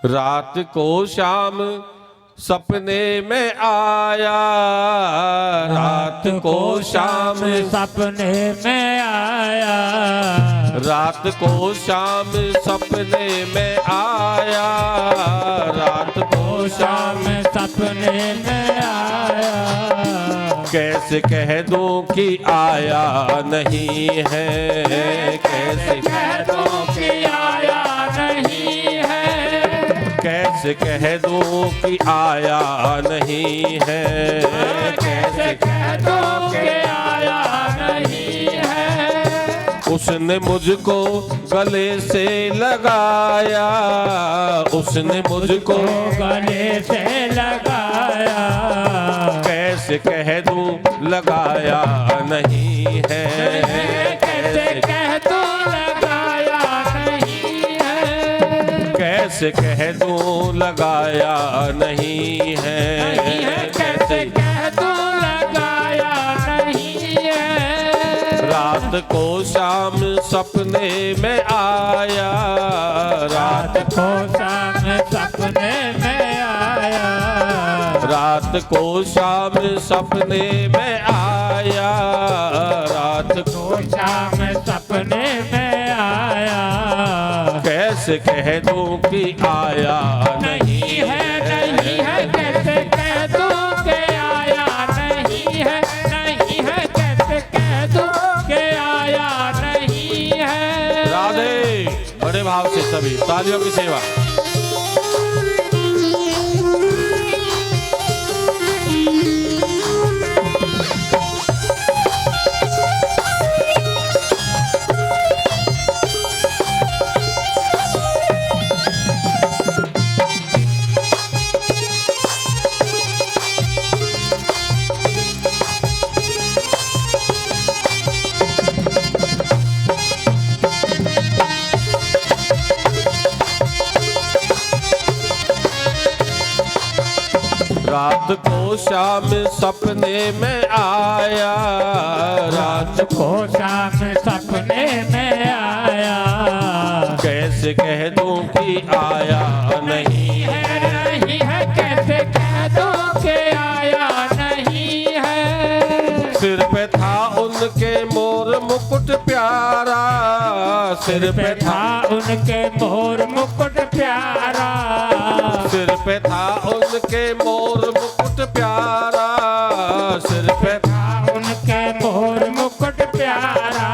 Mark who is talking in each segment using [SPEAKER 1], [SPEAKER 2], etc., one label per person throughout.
[SPEAKER 1] रात को शाम सपने में आया, रात को शाम
[SPEAKER 2] सपने में आया,
[SPEAKER 1] रात को शाम सपने में आया, रात को
[SPEAKER 2] शाम सपने में आया।
[SPEAKER 1] कैसे कह दूं कि आया नहीं है, कैसे
[SPEAKER 2] कह दूं कि आया नहीं है,
[SPEAKER 1] कैसे कह दूं कि आया नहीं है,
[SPEAKER 2] कैसे कह दूं कि आया नहीं है।
[SPEAKER 1] उसने मुझको गले से लगाया, उसने मुझको
[SPEAKER 2] गले से लगाया,
[SPEAKER 1] कैसे कह दूं लगाया नहीं है,
[SPEAKER 2] कैसे कह दूं लगाया नहीं है,
[SPEAKER 1] कैसे कह दूं लगाया नहीं है,
[SPEAKER 2] कैसे कह दूं लगाया नहीं है।
[SPEAKER 1] रात को शाम सपने में आया,
[SPEAKER 2] रात को शाम सपने में आया,
[SPEAKER 1] रात को शाम सपने में आया, रात
[SPEAKER 2] को शाम सपने में आया।
[SPEAKER 1] कैसे कह दूं कि आया
[SPEAKER 2] नहीं है, नहीं है, कैसे कह दूं कि आया नहीं है, नहीं है, कैसे कह दूं कि आया नहीं है।
[SPEAKER 1] राधे बड़े भाव से सभी तालियों की सेवा। रात को शाम सपने में आया, रात
[SPEAKER 2] को शाम सपने में आया।
[SPEAKER 1] कैसे कह दूं कि आया नहीं
[SPEAKER 2] है, नहीं है, कैसे कह दूं कि आया नहीं है।
[SPEAKER 1] सिर पे था उनके मोर मुकुट प्यारा, सिर पे था
[SPEAKER 2] उनके मोर मुकुट प्यारा,
[SPEAKER 1] सिर पे था उनके मोर मुकुट प्यारा, सिर पे
[SPEAKER 2] था उनके मोर मुकुट प्यारा।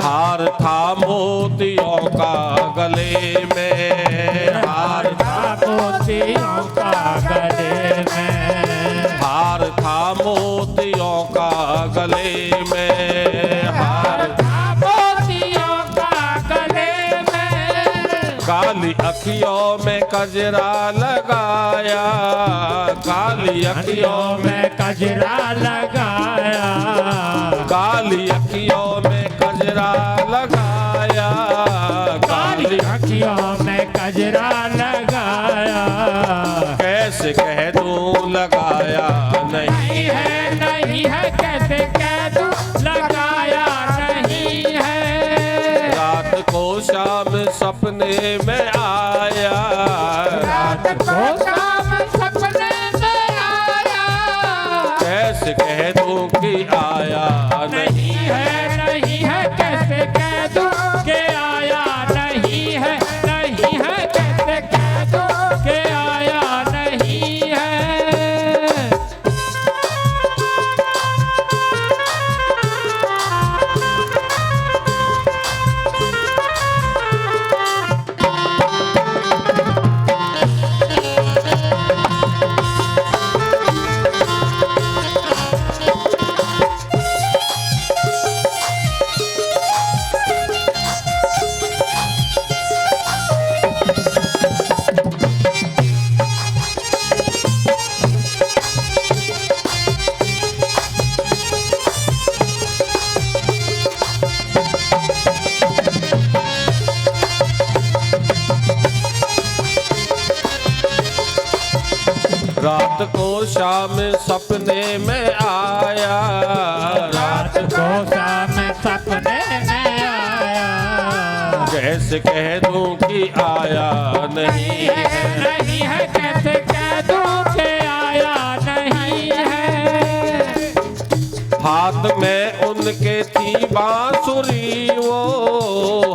[SPEAKER 1] हार था मोतियों का गले में, हार
[SPEAKER 2] था मोतियों का गले में,
[SPEAKER 1] हार था मोतियों का गले में, हार
[SPEAKER 2] था मोतियों का गले में।
[SPEAKER 1] काली अखियों में कजरा लगाया, काली अखियों में
[SPEAKER 2] कजरा लगाया,
[SPEAKER 1] काली अखियों में कजरा लगाया, काली
[SPEAKER 2] अखियों में कजरा लगाया।
[SPEAKER 1] कैसे कह दूं लगाया नहीं
[SPEAKER 2] है, नहीं है, कैसे कह दूं लगाया नहीं है।
[SPEAKER 1] रात को शाम सपने में आया,
[SPEAKER 2] रात को शाम सपने में आया।
[SPEAKER 1] कैसे कह दूं कि आया नहीं
[SPEAKER 2] है, नहीं है, कैसे कह दूं कि आया नहीं है, नहीं है, कैसे कह दूं कि आया नहीं है।
[SPEAKER 1] रात को शाम सपने में आया, रात
[SPEAKER 2] को शाम सपने में आया।
[SPEAKER 1] कैसे कह दूं कि आया नहीं है।
[SPEAKER 2] नहीं है कैसे कह दूं कि आया नहीं है।
[SPEAKER 1] हाथ में उनके थी बांसुरी वो,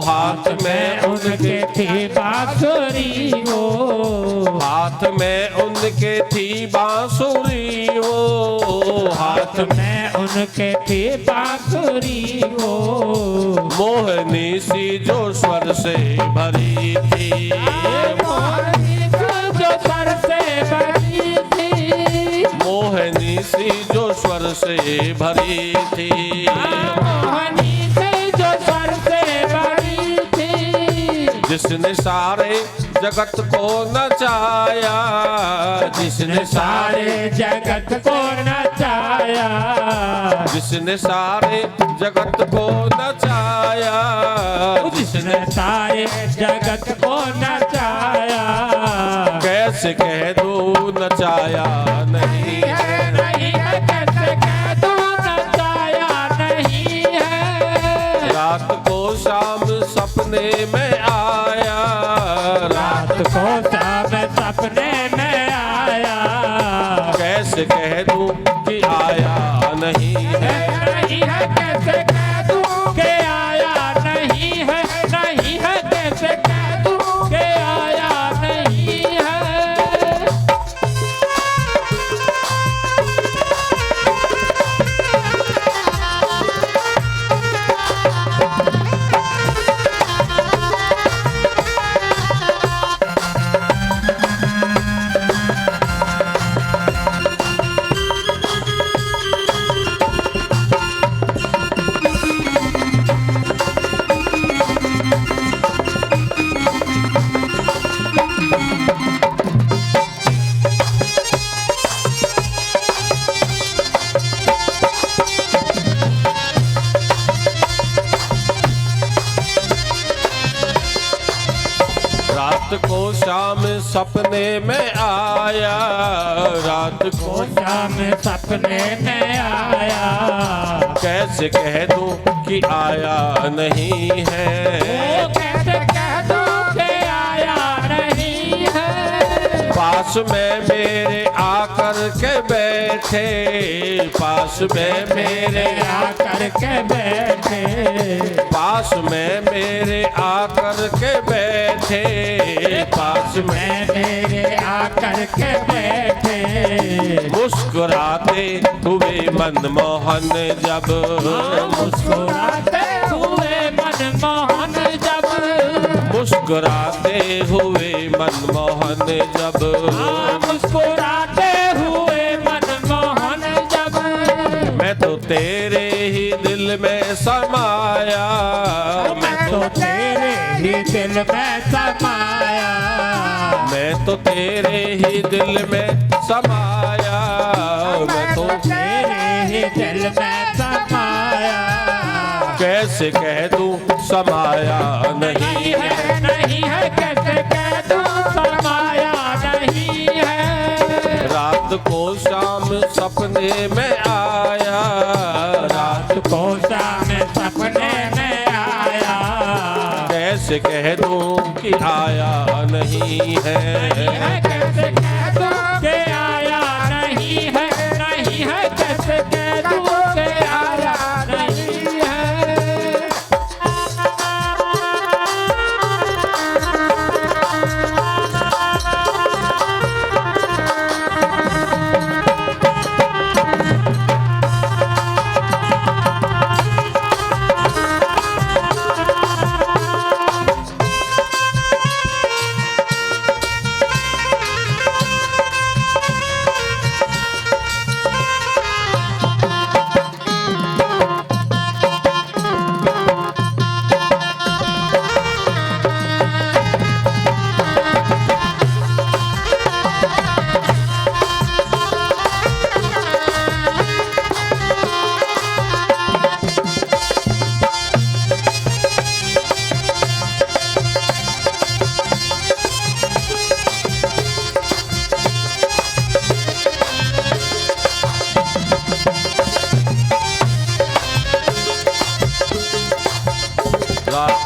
[SPEAKER 1] हाथ में
[SPEAKER 2] उनके थी बांसुरी वो,
[SPEAKER 1] हाथ में उनके थी बांसुरी वो, हाथ
[SPEAKER 2] में उनके थी बांसुरी वो।
[SPEAKER 1] मोहनी सी जो स्वर से भरी थी,
[SPEAKER 2] मोहनी जो स्वर से भरी थी,
[SPEAKER 1] मोहनी सी जो स्वर से भरी थी,
[SPEAKER 2] मोहनी से जो स्वर से भरी थी।
[SPEAKER 1] जिसने सारे जगत को नचाया, जिसने
[SPEAKER 2] सारे जगत को नचाया,
[SPEAKER 1] जिसने सारे जगत को नचाया,
[SPEAKER 2] जिसने सारे जगत को नचाया।
[SPEAKER 1] कैसे कह दूं नचाया नहीं है।
[SPEAKER 2] नहीं है कैसे कह दूं नचाया नहीं है।
[SPEAKER 1] रात को शाम सपने में आया,
[SPEAKER 2] रात को शाम सपने में आया।
[SPEAKER 1] कैसे कह दूं कि आया नहीं है।
[SPEAKER 2] नहीं है कैसे कह दूं कि आया नहीं है। नहीं है कैसे कह दूं कि आया नहीं है।
[SPEAKER 1] रात को शाम सपने में आया, रात को
[SPEAKER 2] शाम सपने में आया।
[SPEAKER 1] कैसे कह दूं कि आया नहीं है।
[SPEAKER 2] कैसे कह दूं कि आया नहीं है।
[SPEAKER 1] पास में मेरे आकर के बैठे, पास में मेरे
[SPEAKER 2] आकर के बैठे,
[SPEAKER 1] पास में मेरे आकर के बैठे, पास में
[SPEAKER 2] मेरे आकर के बैठे।
[SPEAKER 1] मुस्कुराते हुए मनमोहन जब,
[SPEAKER 2] मुस्कुराते हुए मनमोहन जब,
[SPEAKER 1] मुस्कुराते हुए मनमोहन जब,
[SPEAKER 2] मुस्कुराते हुए मनमोहन जब।
[SPEAKER 1] मैं तो तेरे ही दिल में समाया,
[SPEAKER 2] मैं तो तेरे ही दिल में समाया।
[SPEAKER 1] मैं तो तेरे ही दिल में समाया, मैं तो
[SPEAKER 2] तेरे ही दिल में समाया।
[SPEAKER 1] कैसे कह दूं समाया नहीं है।
[SPEAKER 2] नहीं है कैसे कह दूं समाया नहीं है।
[SPEAKER 1] रात को शाम सपने में आया,
[SPEAKER 2] रात को शाम सपने में आया।
[SPEAKER 1] कैसे कह दूं कि आया नहीं है।
[SPEAKER 2] कैसे कह दूं कि आया नहीं है। नहीं है कैसे कह दूं कि आया नहीं है।